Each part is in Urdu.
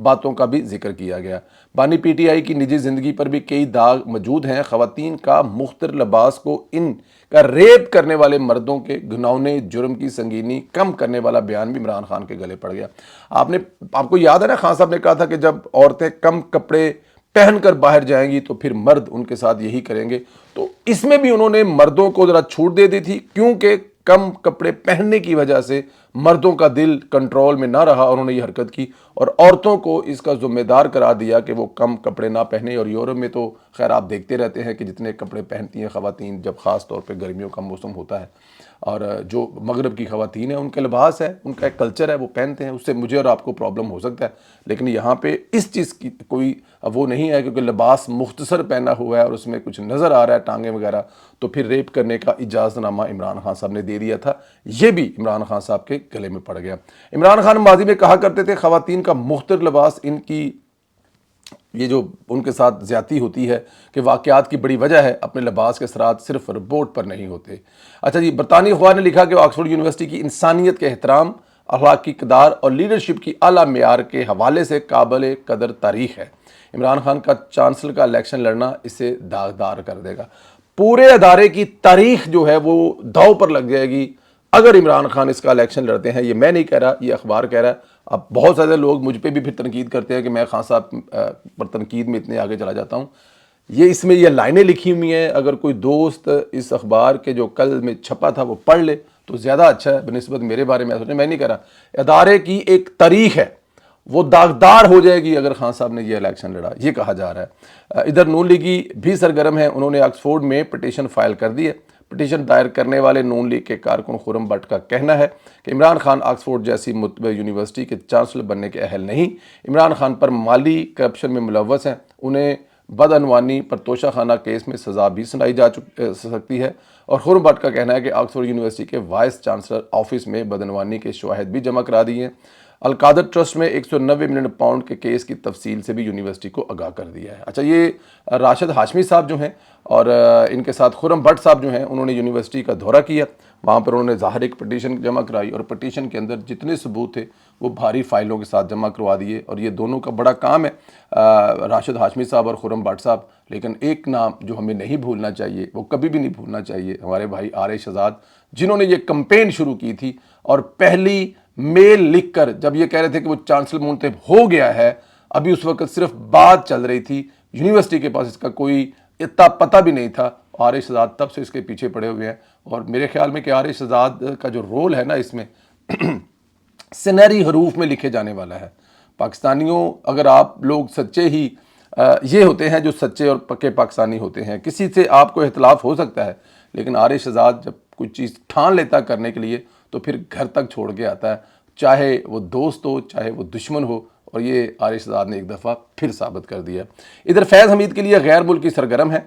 باتوں کا بھی ذکر کیا گیا۔ بانی پی ٹی آئی کی نجی زندگی پر بھی کئی داغ موجود ہیں۔ خواتین کا مختر لباس کو ان کا ریپ کرنے والے مردوں کے گھناؤنے جرم کی سنگینی کم کرنے والا بیان بھی عمران خان کے گلے پڑ گیا۔ آپ کو یاد ہے نا، خان صاحب نے کہا تھا کہ جب عورتیں کم کپڑے پہن کر باہر جائیں گی تو پھر مرد ان کے ساتھ یہی کریں گے۔ تو اس میں بھی انہوں نے مردوں کو ذرا چھوٹ دے دی تھی، کیونکہ کم کپڑے پہننے کی وجہ سے مردوں کا دل کنٹرول میں نہ رہا، انہوں نے یہ حرکت کی اور عورتوں کو اس کا ذمہ دار قرار دیا کہ وہ کم کپڑے نہ پہنے۔ اور یورپ میں تو خیر آپ دیکھتے رہتے ہیں کہ جتنے کپڑے پہنتی ہیں خواتین جب خاص طور پہ گرمیوں کا موسم ہوتا ہے، اور جو مغرب کی خواتین ہیں ان کا لباس ہے، ان کا ایک کلچر ہے، وہ پہنتے ہیں، اس سے مجھے اور آپ کو پرابلم ہو سکتا ہے، لیکن یہاں پہ اس چیز کی کوئی وہ نہیں ہے، کیونکہ لباس مختصر پہنا ہوا ہے اور اس میں کچھ نظر آ رہا ہے ٹانگیں وغیرہ، تو پھر ریپ کرنے کا اجازت نامہ عمران خان صاحب نے دے دیا تھا۔ یہ بھی عمران خان صاحب کے گلے میں پڑ گیا۔ عمران خان ماضی میں کہا کرتے تھے خواتین کا مختر لباس ان کی یہ جو ان کے ساتھ زیادتی ہوتی ہے کہ واقعات کی بڑی وجہ ہے، اپنے لباس کے اثرات صرف رپورٹ پر نہیں ہوتے۔ اچھا جی، برطانوی اخبار نے لکھا کہ آکسفورڈ یونیورسٹی کی انسانیت کے احترام، اخلاقی اقدار اور لیڈرشپ کی اعلیٰ معیار کے حوالے سے قابل قدر تاریخ ہے۔ عمران خان کا چانسلر کا الیکشن لڑنا اسے داغدار کر دے گا۔ پورے ادارے کی تاریخ جو ہے وہ داؤ پر لگ جائے گی اگر عمران خان اس کا الیکشن لڑتے ہیں۔ یہ میں نہیں کہہ رہا، یہ اخبار کہہ رہا ہے۔ اب بہت زیادہ لوگ مجھ پہ بھی پھر تنقید کرتے ہیں کہ میں خان صاحب پر تنقید میں اتنے آگے چلا جاتا ہوں۔ اس میں یہ لائنیں لکھی ہوئی ہیں، اگر کوئی دوست اس اخبار کے جو کل میں چھپا تھا وہ پڑھ لے تو زیادہ اچھا ہے بنسبت میرے بارے میں سوچیں۔ میں نہیں کہہ رہا، ادارے کی ایک تاریخ ہے وہ داغدار ہو جائے گی اگر خان صاحب نے یہ الیکشن لڑا، یہ کہا جا رہا ہے۔ ادھر نون لیگی بھی سرگرم ہیں، انہوں نے آکسفورڈ میں پٹیشن فائل کر دی ہے۔ پٹیشن دائر کرنے والے نون لیگ کے کارکن خرم بٹ کا کہنا ہے کہ عمران خان آکسفورڈ جیسی متبع یونیورسٹی کے چانسلر بننے کے اہل نہیں۔ عمران خان پر مالی کرپشن میں ملوث ہیں، انہیں بدعنوانی پر توشہ خانہ کیس میں سزا بھی سنائی جا سکتی ہے۔ اور خرم بٹ کا کہنا ہے کہ آکسفورڈ یونیورسٹی کے وائس چانسلر آفس میں بدعنوانی کے شواہد بھی جمع کرا دیے ہیں۔ القادر ٹرسٹ میں 190 ملین پاؤنڈ کے کیس کی تفصیل سے بھی یونیورسٹی کو آگاہ کر دیا ہے۔ اچھا، یہ راشد ہاشمی صاحب جو ہیں اور ان کے ساتھ خرم بٹ صاحب جو ہیں، انہوں نے یونیورسٹی کا دورہ کیا، وہاں پر انہوں نے ظاہر ایک پٹیشن جمع کرائی اور پٹیشن کے اندر جتنے ثبوت تھے وہ بھاری فائلوں کے ساتھ جمع کروا دیے، اور یہ دونوں کا بڑا کام ہے، راشد ہاشمی صاحب اور خرم بٹ صاحب۔ لیکن ایک نام جو ہمیں نہیں بھولنا چاہیے، وہ کبھی بھی نہیں بھولنا چاہیے، ہمارے بھائی آر اے شہزاد، جنہوں نے یہ کمپین شروع کی تھی اور پہلی میل لکھ کر جب یہ کہہ رہے تھے کہ وہ چانسلر منتخب ہو گیا ہے، ابھی اس وقت صرف بات چل رہی تھی، یونیورسٹی کے پاس اس کا کوئی اتنا پتہ بھی نہیں تھا، آر اے شہزاد تب سے اس کے پیچھے پڑے ہوئے ہیں۔ اور میرے خیال میں کہ آر اے شہزاد کا جو رول ہے نا اس میں سنہری حروف میں لکھے جانے والا ہے۔ پاکستانیوں، اگر آپ لوگ سچے ہی یہ ہوتے ہیں جو سچے اور پکے پاکستانی ہوتے ہیں، کسی سے آپ کو اختلاف ہو سکتا ہے، لیکن آر اے شہزاد جب کوئی چیز ٹھان لیتا کرنے کے لیے تو پھر گھر تک چھوڑ کے آتا ہے، چاہے وہ دوست ہو چاہے وہ دشمن ہو، اور یہ آر اے شہزاد نے ایک دفعہ پھر ثابت کر دیا۔ ادھر فیض حمید کے لیے غیر ملکی سرگرم ہے۔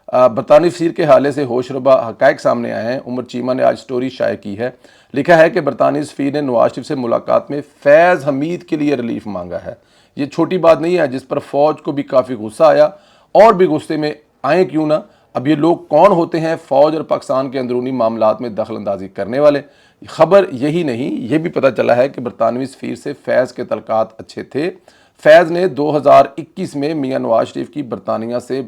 برطانوی سفیر کے حوالے سے ہوش ربا حقائق سامنے آئے ہیں۔ عمر چیمہ نے آج سٹوری شائع کی ہے، لکھا ہے کہ برطانوی سفیر نے نواز شریف سے ملاقات میں فیض حمید کے لیے ریلیف مانگا ہے۔ یہ چھوٹی بات نہیں ہے، جس پر فوج کو بھی کافی غصہ آیا، اور بھی غصے میں آئیں کیوں نہ۔ اب یہ لوگ کون ہوتے ہیں فوج اور پاکستان کے اندرونی معاملات میں دخل اندازی کرنے والے؟ خبر یہی نہیں، یہ بھی پتہ چلا ہے کہ برطانوی سفیر سے فیض کے تعلقات اچھے تھے۔ فیض نے 2021 میں میاں نواز شریف کی برطانیہ سے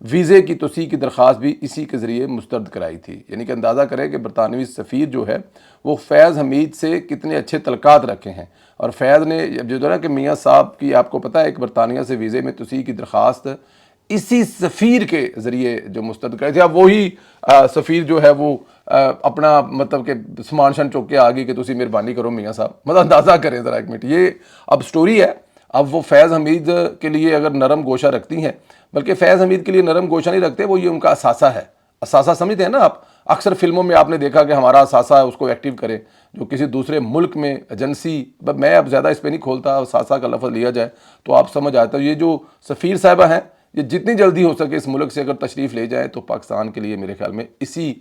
ویزے کی توسیع کی درخواست بھی اسی کے ذریعے مسترد کرائی تھی۔ یعنی کہ اندازہ کریں کہ برطانوی سفیر جو ہے وہ فیض حمید سے کتنے اچھے تعلقات رکھے ہیں، اور فیض نے جو ہے نا کہ میاں صاحب کی آپ کو پتہ ہے ایک برطانیہ سے ویزے میں توسیع کی درخواست اسی سفیر کے ذریعے جو مسترد کرائی تھی۔ اب وہی سفیر جو ہے وہ اپنا مطلب کہ سامان شان چوک کے آگے کہ تسی مہربانی کرو میاں صاحب، مطلب اندازہ کریں ذرا ایک منٹ، یہ اب سٹوری ہے۔ اب وہ فیض حمید کے لیے اگر نرم گوشہ رکھتی ہیں، بلکہ فیض حمید کے لیے نرم گوشہ نہیں رکھتے، وہ یہ ان کا اثاثہ ہے۔ اثاثہ سمجھتے ہیں نا آپ، اکثر فلموں میں آپ نے دیکھا کہ ہمارا اثاثہ ہے اس کو ایکٹیو کریں، جو کسی دوسرے ملک میں ایجنسی، میں اب زیادہ اس پہ نہیں کھولتا، اثاثہ کا لفظ لیا جائے تو آپ سمجھ آتا ہے۔ یہ جو سفیر صاحبہ ہیں، یہ جتنی جلدی ہو سکے اس ملک سے اگر تشریف لے جائیں تو پاکستان کے لیے میرے خیال میں اسی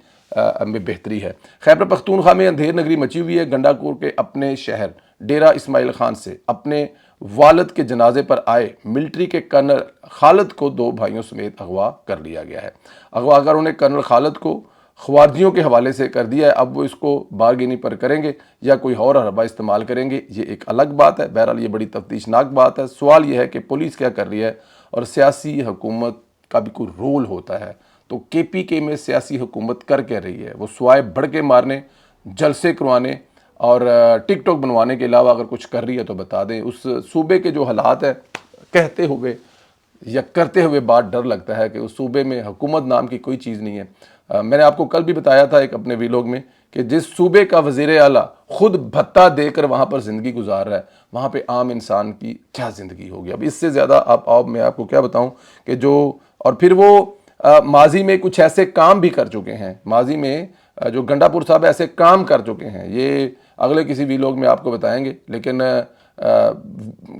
میں بہتری ہے۔ خیبر پختونخوا میں اندھیر نگری مچی ہوئی ہے۔ گنڈا کور کے اپنے شہر ڈیرہ اسماعیل خان سے اپنے والد کے جنازے پر آئے ملٹری کے کرنل خالد کو 2 بھائیوں سمیت اغوا کر لیا گیا ہے۔ اغوا کاروں نے کرنل خالد کو خوارجیوں کے حوالے سے کر دیا ہے، اب وہ اس کو بارگیننگ پر کریں گے یا کوئی اور حربہ استعمال کریں گے، یہ ایک الگ بات ہے۔ بہرحال یہ بڑی تفتیشناک بات ہے۔ سوال یہ ہے کہ پولیس کیا کر رہی ہے اور سیاسی حکومت کا بھی کوئی رول ہوتا ہے، تو کے پی کے میں سیاسی حکومت کر کے رہی ہے؟ وہ سوائے بڑھ کے مارنے، جلسے کروانے اور ٹک ٹاک بنوانے کے علاوہ اگر کچھ کر رہی ہے تو بتا دیں۔ اس صوبے کے جو حالات ہیں، کہتے ہوئے یا کرتے ہوئے بات ڈر لگتا ہے کہ اس صوبے میں حکومت نام کی کوئی چیز نہیں ہے۔ میں نے آپ کو کل بھی بتایا تھا ایک اپنے ویلوگ میں کہ جس صوبے کا وزیر اعلیٰ خود بھتہ دے کر وہاں پر زندگی گزار رہا ہے، وہاں پہ عام انسان کی کیا زندگی ہوگی؟ اب اس سے زیادہ میں آپ کو کیا بتاؤں کہ اور پھر وہ ماضی میں کچھ ایسے کام بھی کر چکے ہیں، ماضی میں جو گنڈا پور صاحب ایسے کام کر چکے ہیں، یہ اگلے کسی ویلوگ میں آپ کو بتائیں گے۔ لیکن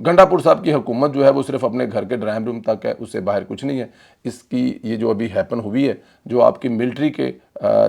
گنڈا پور صاحب کی حکومت جو ہے وہ صرف اپنے گھر کے ڈرائنگ روم تک ہے، اس سے باہر کچھ نہیں ہے۔ اس کی یہ جو ابھی ہیپن ہوئی ہے، جو آپ کی ملٹری کے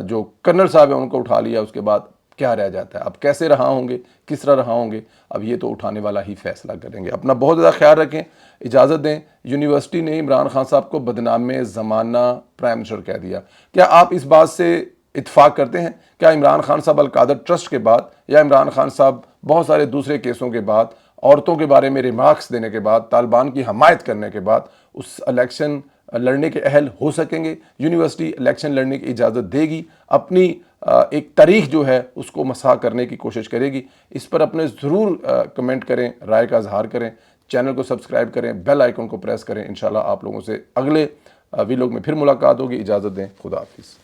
جو کرنل صاحب ہیں ان کو اٹھا لیا، اس کے بعد کیا رہ جاتا ہے؟ اب کیسے رہا ہوں گے، کس طرح رہا ہوں گے، اب یہ تو اٹھانے والا ہی فیصلہ کریں گے۔ اپنا بہت زیادہ خیال رکھیں، اجازت دیں۔ یونیورسٹی نے عمران خان صاحب کو بدنام زمانہ پرائم منسٹر کہہ دیا۔ کیا آپ اس بات سے اتفاق کرتے ہیں؟ کیا عمران خان صاحب القادر ٹرسٹ کے بعد یا عمران خان صاحب بہت سارے دوسرے کیسوں کے بعد، عورتوں کے بارے میں ریمارکس دینے کے بعد، طالبان کی حمایت کرنے کے بعد اس الیکشن لڑنے کے اہل ہو سکیں گے؟ یونیورسٹی الیکشن لڑنے کی اجازت دے گی، اپنی ایک تاریخ جو ہے اس کو مسح کرنے کی کوشش کرے گی؟ اس پر اپنے ضرور کمنٹ کریں، رائے کا اظہار کریں، چینل کو سبسکرائب کریں، بیل آئیکن کو پریس کریں۔ انشاءاللہ آپ لوگوں سے اگلے ویلوگ میں پھر ملاقات ہوگی۔ اجازت دیں، خدا حافظ۔